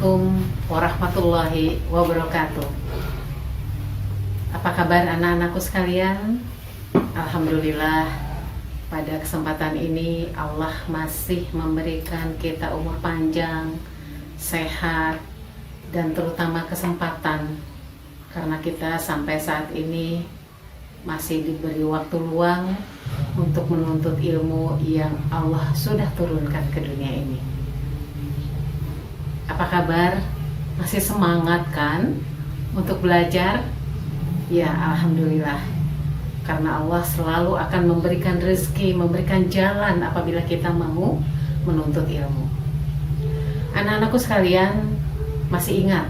Assalamualaikum warahmatullahi wabarakatuh. Apa kabar anak-anakku sekalian? Alhamdulillah, pada kesempatan ini Allah masih memberikan kita umur panjang, sehat, dan terutama kesempatan, karena kita sampai saat ini masih diberi waktu luang untuk menuntut ilmu yang Allah sudah turunkan ke dunia ini. Apa kabar? Masih semangat kan untuk belajar? Ya, Alhamdulillah. Karena Allah selalu akan memberikan rezeki, memberikan jalan apabila kita mau menuntut ilmu. Anak-anakku sekalian, masih ingat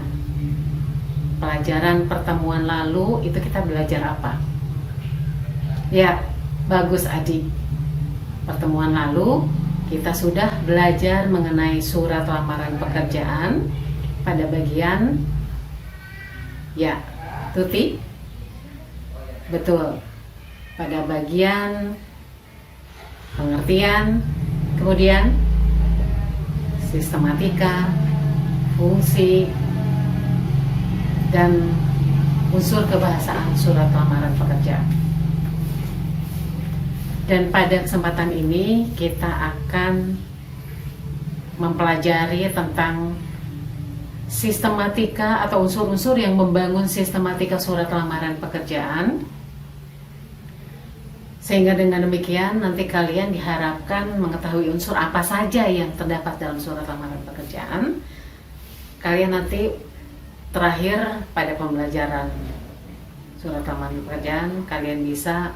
pelajaran pertemuan lalu itu kita belajar apa? Ya, bagus adik. Pertemuan lalu kita sudah belajar mengenai surat lamaran pekerjaan pada bagian ya, Tuti? Betul. Pada bagian pengertian, kemudian sistematika, fungsi, dan unsur kebahasaan surat lamaran pekerjaan. Dan pada kesempatan ini kita akan mempelajari tentang sistematika atau unsur-unsur yang membangun sistematika surat lamaran pekerjaan. Sehingga dengan demikian nanti kalian diharapkan mengetahui unsur apa saja yang terdapat dalam surat lamaran pekerjaan. Kalian nanti terakhir pada pembelajaran surat lamaran pekerjaan, kalian bisa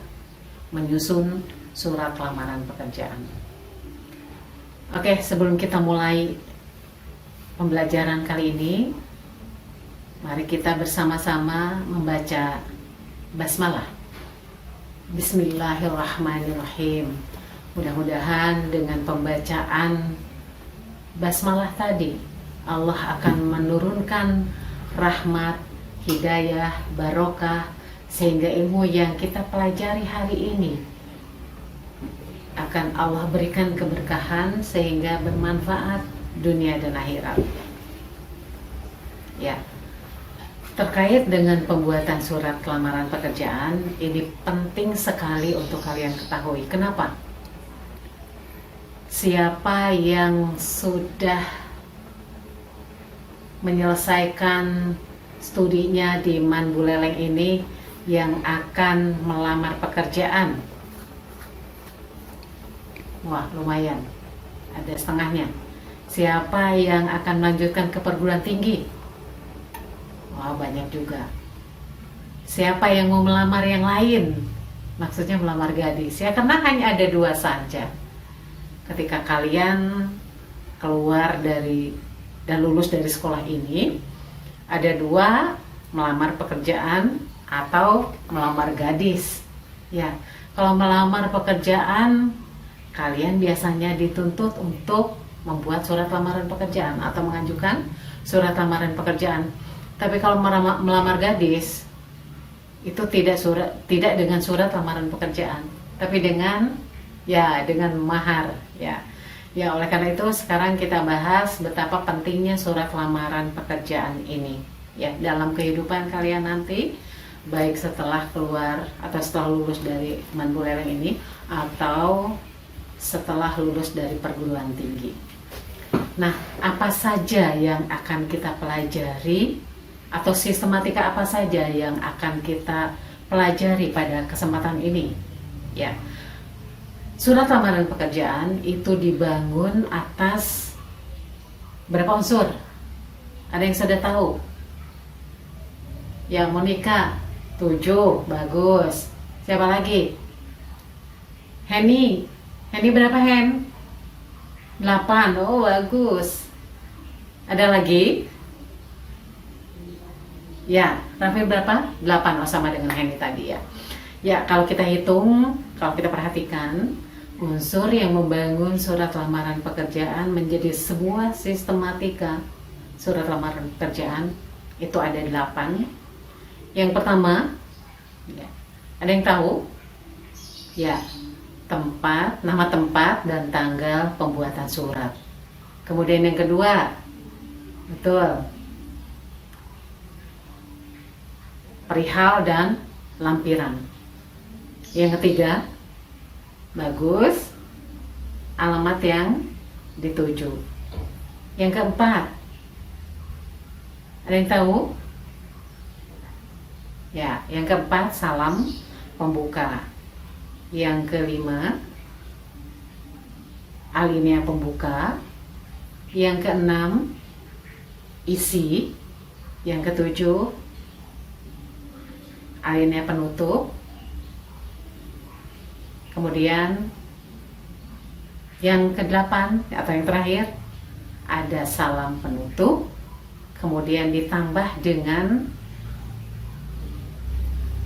menyusun surat lamaran pekerjaan. Oke, sebelum kita mulai pembelajaran kali ini, mari kita bersama-sama membaca basmalah. Bismillahirrahmanirrahim. Mudah-mudahan dengan pembacaan basmalah tadi Allah akan menurunkan rahmat, hidayah, barokah, sehingga ilmu yang kita pelajari hari ini akan Allah berikan keberkahan sehingga bermanfaat dunia dan akhirat. Ya, terkait dengan pembuatan surat lamaran pekerjaan, ini penting sekali untuk kalian ketahui. Kenapa? Siapa yang sudah menyelesaikan studinya di Man Buleleng ini yang akan melamar pekerjaan? Wah, lumayan, ada setengahnya. Siapa yang akan melanjutkan ke perguruan tinggi? Wah, banyak juga. Siapa yang mau melamar yang lain? Maksudnya melamar gadis ya, karena hanya ada dua saja. Ketika kalian keluar dari dan lulus dari sekolah ini, ada dua, melamar pekerjaan atau melamar gadis. Ya, kalau melamar pekerjaan, kalian biasanya dituntut untuk membuat surat lamaran pekerjaan atau mengajukan surat lamaran pekerjaan. Tapi kalau melamar gadis, itu tidak dengan surat lamaran pekerjaan, tapi dengan mahar ya. Ya, oleh karena itu sekarang kita bahas betapa pentingnya surat lamaran pekerjaan ini ya dalam kehidupan kalian nanti, baik setelah keluar atau setelah lulus dari Man Buleleng ini atau setelah lulus dari perguruan tinggi. Nah, apa saja yang akan kita pelajari atau sistematika apa saja yang akan kita pelajari pada kesempatan ini? Ya, surat lamaran pekerjaan itu dibangun atas berapa unsur? Ada yang sudah tahu? Yang Monica 7, bagus. Siapa lagi? Henny berapa Hen? 8, oh bagus. Ada lagi? Ya, Raffi berapa? 8, oh sama dengan Henny tadi ya. Ya, kalau kita hitung, kalau kita perhatikan, unsur yang membangun surat lamaran pekerjaan menjadi sebuah sistematika surat lamaran pekerjaan itu ada 8. Yang pertama, ya, ada yang tahu? Ya, nama tempat dan tanggal pembuatan surat. Kemudian yang kedua, Betul. Perihal dan lampiran. Yang ketiga, bagus, alamat yang dituju. Yang keempat, ada yang tahu? Ya, yang keempat, salam pembuka. Yang kelima, alinea pembuka. Yang keenam, isi. Yang ketujuh, alinea penutup. Kemudian yang kedelapan atau yang terakhir, ada salam penutup. Kemudian ditambah dengan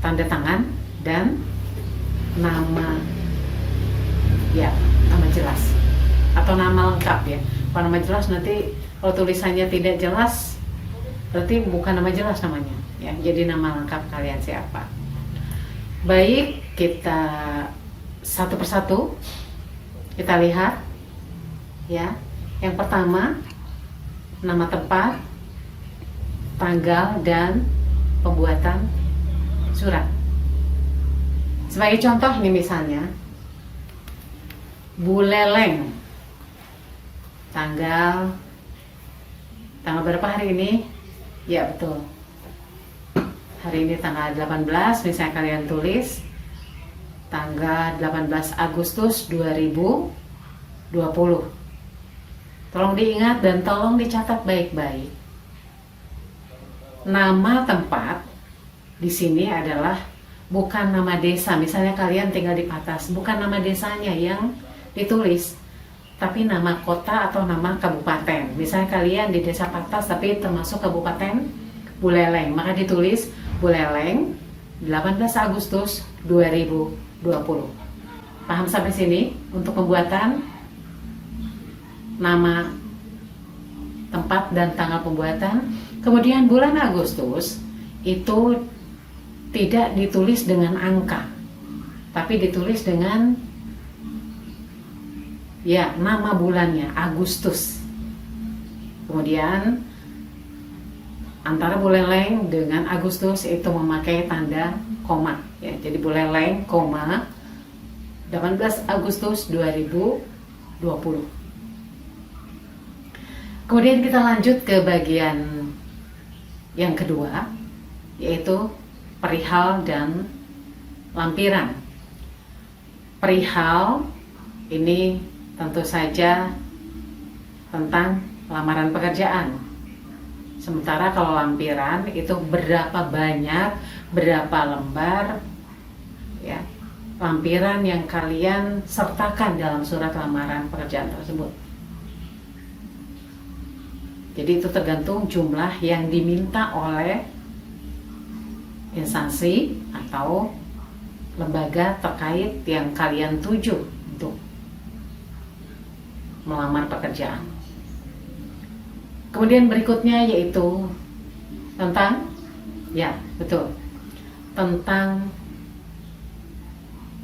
tanda tangan dan nama, ya, nama jelas atau nama lengkap ya. Kalau nama jelas nanti kalau tulisannya tidak jelas berarti bukan nama jelas namanya ya. Jadi nama lengkap kalian siapa. Baik, kita satu persatu kita lihat ya. Yang pertama, nama tempat, tanggal dan pembuatan surat. Sebagai contoh nih misalnya, Buleleng, tanggal berapa hari ini? Ya betul, hari ini tanggal 18. Misalnya kalian tulis tanggal 18 Agustus 2020. Tolong diingat dan tolong dicatat baik-baik. Nama tempat di sini adalah bukan nama desa. Misalnya kalian tinggal di Patas, bukan nama desanya yang ditulis, tapi nama kota atau nama kabupaten. Misalnya kalian di desa Patas tapi termasuk kabupaten Buleleng, maka ditulis Buleleng 18 Agustus 2020. Paham sampai sini untuk pembuatan nama tempat dan tanggal pembuatan. Kemudian bulan Agustus itu tidak ditulis dengan angka, tapi ditulis dengan ya nama bulannya, Agustus. Kemudian antara Buleleng dengan Agustus itu memakai tanda koma ya. Jadi Buleleng, 18 Agustus 2020. Kemudian kita lanjut ke bagian yang kedua, yaitu perihal dan lampiran. Perihal ini tentu saja tentang lamaran pekerjaan. Sementara kalau lampiran itu berapa banyak, berapa lembar ya, lampiran yang kalian sertakan dalam surat lamaran pekerjaan tersebut. Jadi itu tergantung jumlah yang diminta oleh instansi atau lembaga terkait yang kalian tuju untuk melamar pekerjaan. Kemudian berikutnya yaitu tentang, ya betul, tentang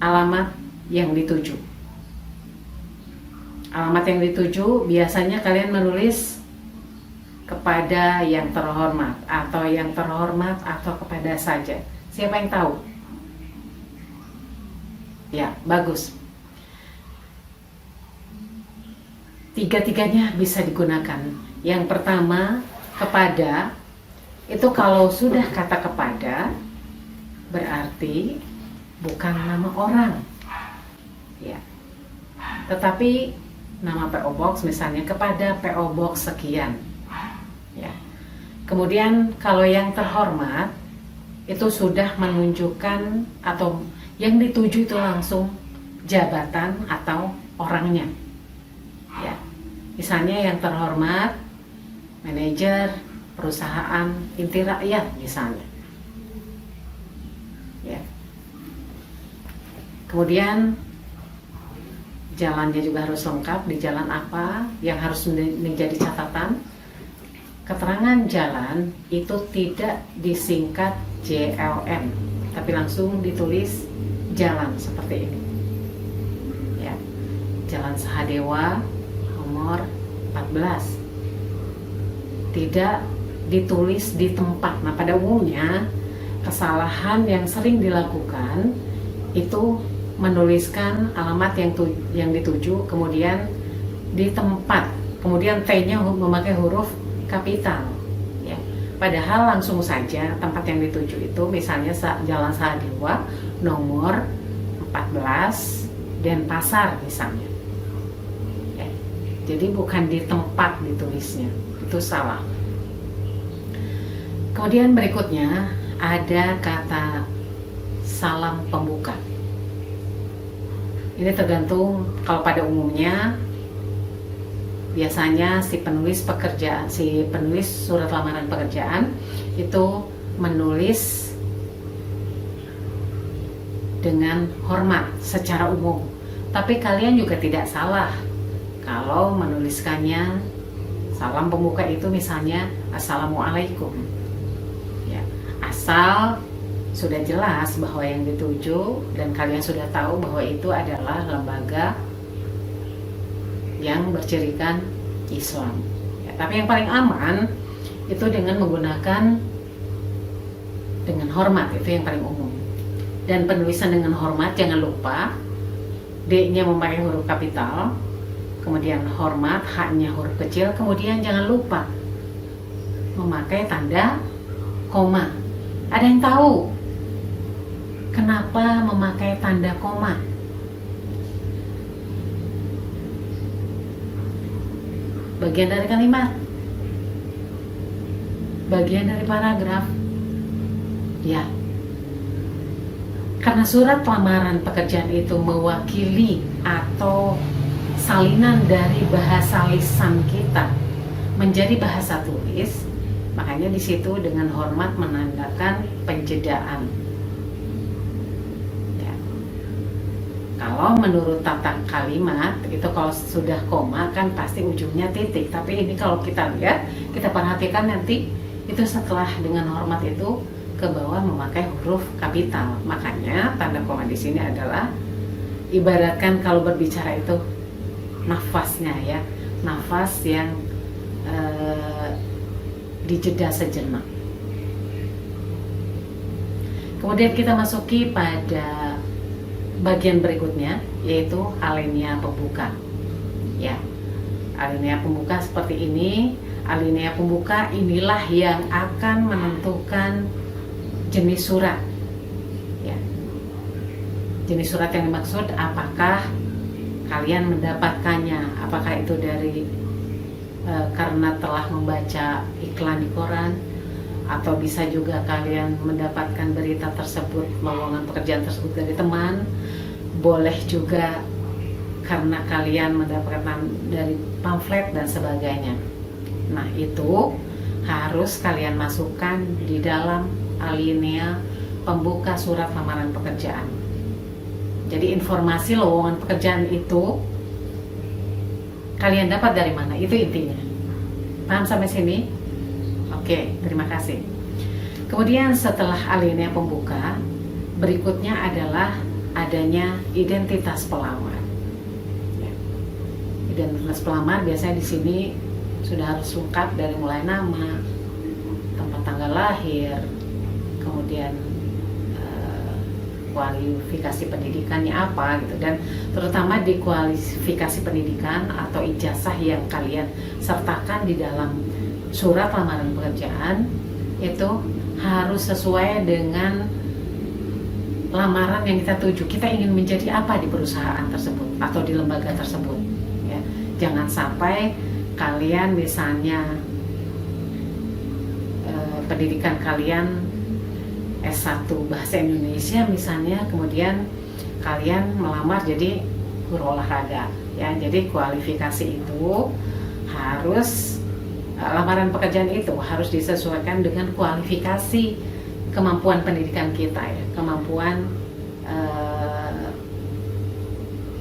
alamat yang dituju. Alamat yang dituju biasanya kalian menulis kepada yang terhormat atau kepada saja. Siapa yang tahu? Ya, bagus. Tiga-tiganya bisa digunakan. Yang pertama, kepada, itu kalau sudah kata kepada berarti bukan nama orang ya, tetapi nama PO Box, misalnya kepada PO Box sekian ya. Kemudian kalau yang terhormat itu sudah menunjukkan atau yang dituju itu langsung jabatan atau orangnya ya. Misalnya yang terhormat manajer perusahaan inti rakyat misalnya ya. Kemudian jalannya juga harus lengkap, di jalan apa yang harus menjadi catatan. Keterangan jalan itu tidak disingkat JLN, tapi langsung ditulis jalan seperti ini ya. Jalan Sahadewa nomor 14, tidak ditulis di tempat. Nah, pada umumnya kesalahan yang sering dilakukan itu menuliskan alamat yang dituju kemudian di tempat, kemudian T-nya memakai huruf kapital ya. Padahal langsung saja tempat yang dituju itu misalnya Jalan Sahadewa nomor 14 Denpasar misalnya ya. Jadi bukan di tempat ditulisnya, itu salah. Kemudian berikutnya ada kata salam pembuka. Ini tergantung, kalau pada umumnya biasanya si penulis surat lamaran pekerjaan itu menulis dengan hormat secara umum. Tapi kalian juga tidak salah kalau menuliskannya salam pembuka itu misalnya Assalamualaikum. Ya, asal sudah jelas bahwa yang dituju dan kalian sudah tahu bahwa itu adalah lembaga yang bercirikan Islam ya, tapi yang paling aman itu dengan menggunakan dengan hormat, itu yang paling umum. Dan penulisan dengan hormat jangan lupa D-nya memakai huruf kapital, kemudian hormat, H-nya huruf kecil, kemudian jangan lupa memakai tanda koma. Ada yang tahu kenapa memakai tanda koma? Bagian dari kalimat, bagian dari paragraf ya. Karena surat lamaran pekerjaan itu mewakili atau salinan dari bahasa lisan kita menjadi bahasa tulis, makanya di situ dengan hormat menandakan penjedaan. Kalau menurut tata kalimat itu kalau sudah koma kan pasti ujungnya titik. Tapi ini kalau kita lihat, kita perhatikan nanti itu setelah dengan hormat itu ke bawah memakai huruf kapital. Makanya tanda koma di sini adalah ibaratkan kalau berbicara itu nafasnya ya, nafas yang dijeda sejenak. Kemudian kita masuki pada bagian berikutnya, yaitu alinea pembuka ya. Alinea pembuka seperti ini. Alinea pembuka inilah yang akan menentukan jenis surat ya. Jenis surat yang dimaksud apakah kalian mendapatkannya, apakah itu dari karena telah membaca iklan di koran, atau bisa juga kalian mendapatkan berita tersebut, lowongan pekerjaan tersebut dari teman. Boleh juga karena kalian mendapatkan dari pamflet dan sebagainya. Nah, itu harus kalian masukkan di dalam alinea pembuka surat lamaran pekerjaan. Jadi informasi lowongan pekerjaan itu kalian dapat dari mana, itu intinya. Paham sampai sini? Oke, terima kasih. Kemudian setelah alinea pembuka, berikutnya adalah adanya identitas pelamar. Identitas pelamar biasanya di sini sudah harus lengkap dari mulai nama, tempat tanggal lahir, kemudian kualifikasi pendidikannya apa gitu, dan terutama di kualifikasi pendidikan atau ijazah yang kalian sertakan di dalam surat lamaran pekerjaan itu harus sesuai dengan lamaran yang kita tuju. Kita ingin menjadi apa di perusahaan tersebut atau di lembaga tersebut ya. Jangan sampai kalian misalnya pendidikan kalian S1 Bahasa Indonesia misalnya, kemudian kalian melamar jadi guru olahraga ya. Jadi kualifikasi itu harus, lamaran pekerjaan itu harus disesuaikan dengan kualifikasi kemampuan pendidikan kita ya, kemampuan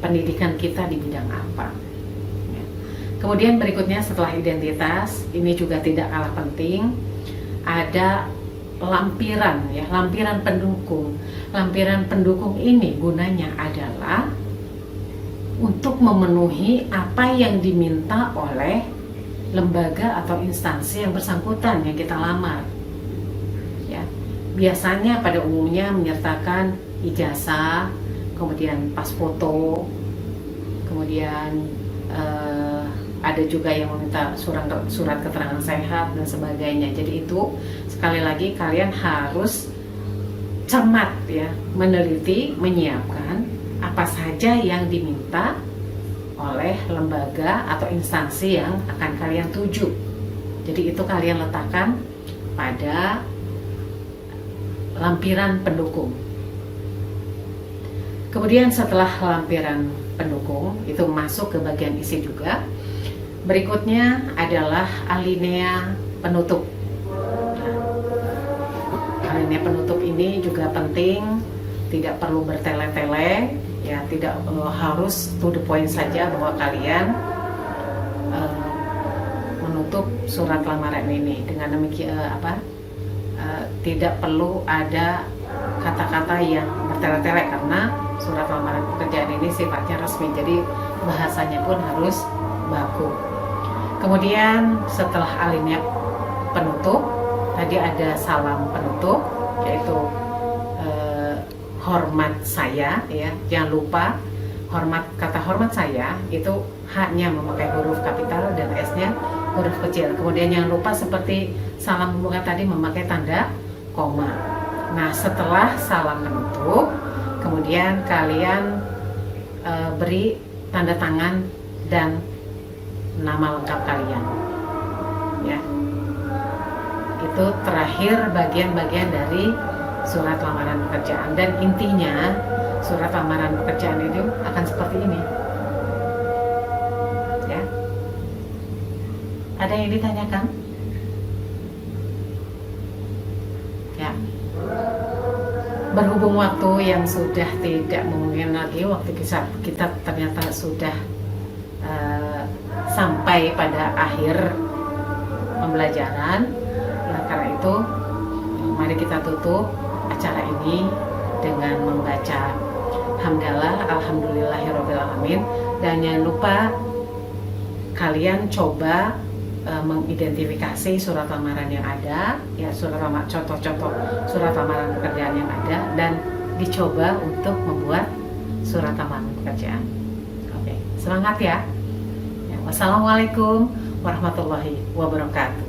pendidikan kita di bidang apa ya. Kemudian berikutnya setelah identitas, ini juga tidak kalah penting, ada lampiran ya, lampiran pendukung. Lampiran pendukung ini gunanya adalah untuk memenuhi apa yang diminta oleh lembaga atau instansi yang bersangkutan yang kita lamar. Ya, biasanya pada umumnya menyertakan ijazah, kemudian pas foto, kemudian ada juga yang meminta surat keterangan sehat dan sebagainya. Jadi itu sekali lagi kalian harus cermat ya, meneliti, menyiapkan apa saja yang diminta oleh lembaga atau instansi yang akan kalian tuju. Jadi itu kalian letakkan pada lampiran pendukung. Kemudian setelah lampiran pendukung itu masuk ke bagian isi juga. Berikutnya adalah alinea penutup. Nah, alinea penutup ini juga penting, tidak perlu bertele-tele, ya, tidak harus to the point saja bahwa kalian menutup surat lamaran ini. Dengan demikian tidak perlu ada kata-kata yang bertele-tele karena surat lamaran pekerjaan ini sifatnya resmi, jadi bahasanya pun harus baku. Kemudian setelah alinea penutup, tadi ada salam penutup, yaitu hormat saya, ya, jangan lupa kata hormat saya itu H-nya memakai huruf kapital dan S-nya huruf kecil. Kemudian jangan lupa seperti salam pembuka tadi memakai tanda koma. Nah, setelah salam penutup, kemudian kalian beri tanda tangan dan nama lengkap kalian, ya. Itu terakhir bagian-bagian dari surat lamaran pekerjaan, dan intinya surat lamaran pekerjaan itu akan seperti ini, ya. Ada yang ditanyakan? Ya. Berhubung waktu yang sudah tidak memungkinkan lagi, waktu kita ternyata sudah sampai pada akhir pembelajaran. Nah, karena itu mari kita tutup acara ini dengan membaca hamdalah alhamdulillahirabbil alamin, dan jangan lupa kalian coba mengidentifikasi surat lamaran yang ada, ya, contoh-contoh surat lamaran pekerjaan yang ada, dan dicoba untuk membuat surat lamaran pekerjaan. Oke, semangat ya. Wassalamualaikum warahmatullahi wabarakatuh.